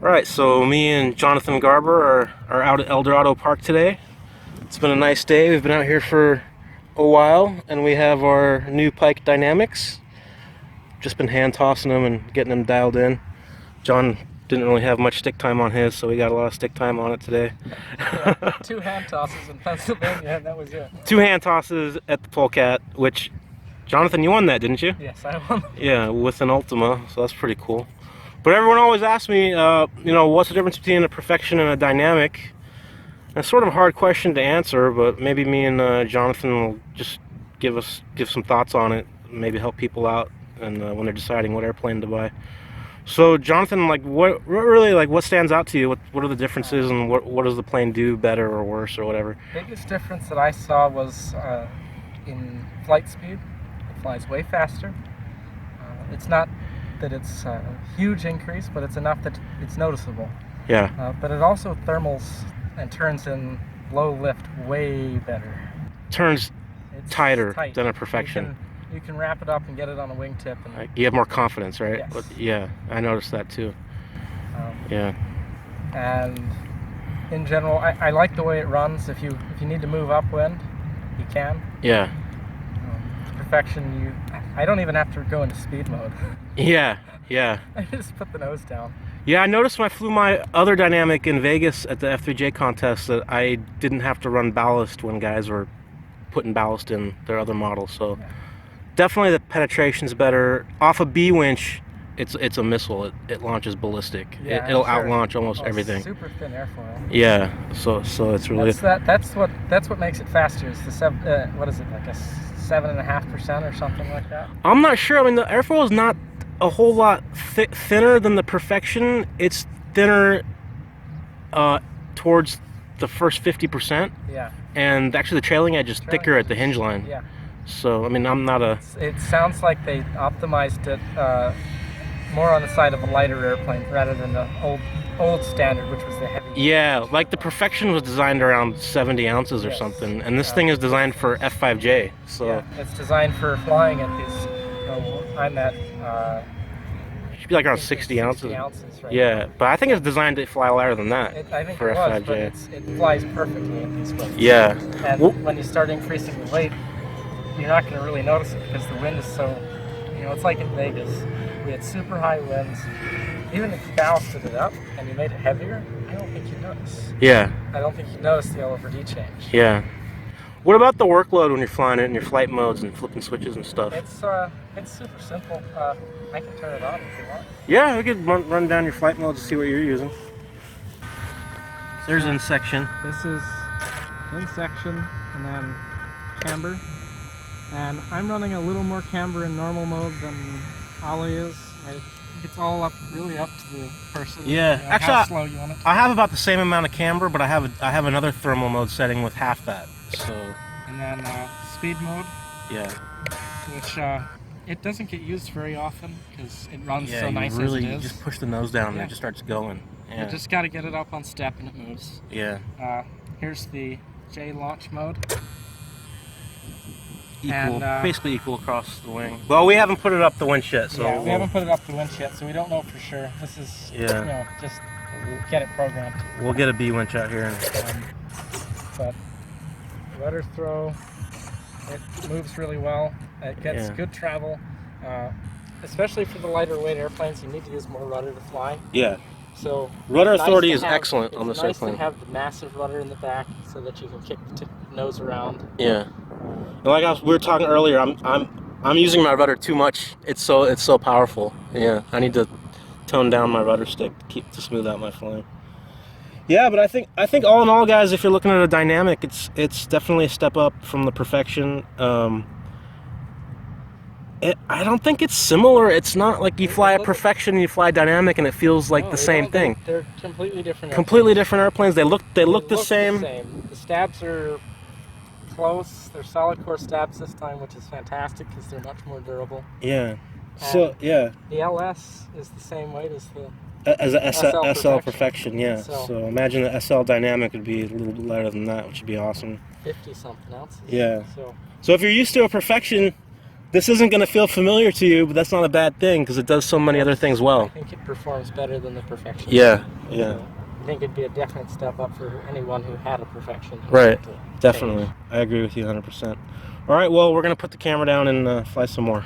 Alright, so me and Jonathan Garber are out at El Dorado Park today. It's been a nice day. We've been out here for a while, and we have our new Pike Dynamics. Just been hand tossing them and getting them dialed in. John didn't really have much stick time on his, so we got a lot of stick time on it today. Yeah, 2 hand tosses in Pennsylvania, and that was it. 2 hand tosses at the Polecat, which, Jonathan, you won that, didn't you? Yes, I won. Yeah, with an Ultima, so that's pretty cool. But everyone always asks me, you know, what's the difference between a Perfection and a Dynamic? And it's sort of a hard question to answer, but maybe me and Jonathan will just give some thoughts on it, maybe help people out and when they're deciding what airplane to buy. So, Jonathan, like, what stands out to you? What are the differences, and what does the plane do better or worse or whatever? The biggest difference that I saw was in flight speed. It flies way faster. It's not that it's a huge increase, but it's enough that it's noticeable. Yeah. But it also thermals and turns in low lift way better. It's tighter tight. than a Perfection. You can wrap it up and get it on a wingtip. And you have more confidence, right? Yes. But yeah, I noticed that too. Yeah. And in general, I like the way it runs. If you need to move upwind, you can. Yeah. Perfection, I don't even have to go into speed mode. Yeah, yeah. I just put the nose down. Yeah, I noticed when I flew my other Dynamic in Vegas at the F3J contest that I didn't have to run ballast when guys were putting ballast in their other models. So Yeah. definitely the penetration's better. Off a B winch, it's a missile. It launches ballistic. Yeah, It'll sure. out-launch almost everything. Super thin airfoil. Yeah, so it's really... That's what makes it faster. Is the what is it, like a 7.5% or something like that? I'm not sure. I mean, the airfoil is not a whole lot thinner than the Perfection. It's thinner towards the first 50%. Yeah. And actually the trailing edge is thicker at the hinge line. Yeah. So, I mean, I'm not a... It sounds like they optimized it more on the side of a lighter airplane rather than the old standard, which was the heavy. Yeah, like the Perfection was designed around 70 ounces or Yes. something, and this thing is designed for F5J. So Yeah, it's designed for flying at these. I'm at. it should be like around 60 ounces. Right Yeah, now. but I think it's designed to fly lighter than that I think for it was, F5J. but it flies perfectly at these weights. Yeah. And Well- when you start increasing the weight, you're not going to really notice it because the wind is so, it's like in Vegas. We had super high winds. Even if you ballasted it up and you made it heavier, I don't think you'd notice. Yeah, I don't think you'd notice the LFD change. yeah. What about the workload when you're flying it in your flight modes and flipping switches and stuff? It's super simple. I can turn it on if you want. Yeah, we could run down your flight modes and see what you're using. There's in section. This is in section and then camber. And I'm running a little more camber in normal mode than Ollie is. It's all really up to the person. Yeah, actually, how slow you want it. I have about the same amount of camber, but I have another thermal mode setting with half that. So And then speed mode, yeah, which it doesn't get used very often because it runs yeah, so nice as it you is. just push the nose down and Yeah. it just starts going. Yeah, You just got to get it up on step and it moves. yeah. Here's the J launch mode. Equal, And, basically equal across the wing. Well, we haven't put it up the winch yet, so Yeah, we haven't put it up the winch yet, so we don't know for sure. This is, just get it programmed. we'll get a B winch out here. But rudder throw, it moves really well. It gets good travel, especially for the lighter weight airplanes. You need to use more rudder to fly. Yeah. So Rudder it's authority nice is to have- excellent on this It's nice airplane. to have the massive rudder in the back so that you can kick the nose around. Yeah. And like we were talking earlier, I'm using my rudder too much. It's so powerful. Yeah. I need to tone down my rudder stick to smooth out my flying. Yeah, but I think all in all, guys, if you're looking at a Dynamic, it's definitely a step up from the Perfection. I don't think it's similar. It's not like you fly a Perfection and you fly Dynamic and it feels like the same thing. They're completely different. Completely different airplanes. They look the same. The stabs are close. They're solid core stabs this time, which is fantastic because they're much more durable. Yeah. So, yeah. The LS is the same weight as the As a SL Perfection. Perfection, yeah. So imagine the SL Dynamic would be a little bit lighter than that, which would be awesome. 50-something ounces. Yeah. So if you're used to a Perfection, this isn't going to feel familiar to you, but that's not a bad thing because it does so many other things well. I think it performs better than the Perfection. Yeah, yeah. So I think it'd be a definite step up for anyone who had a Perfection. Right, definitely. I agree with you 100%. All right, well, we're going to put the camera down and fly some more.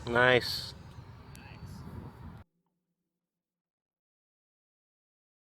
Nice.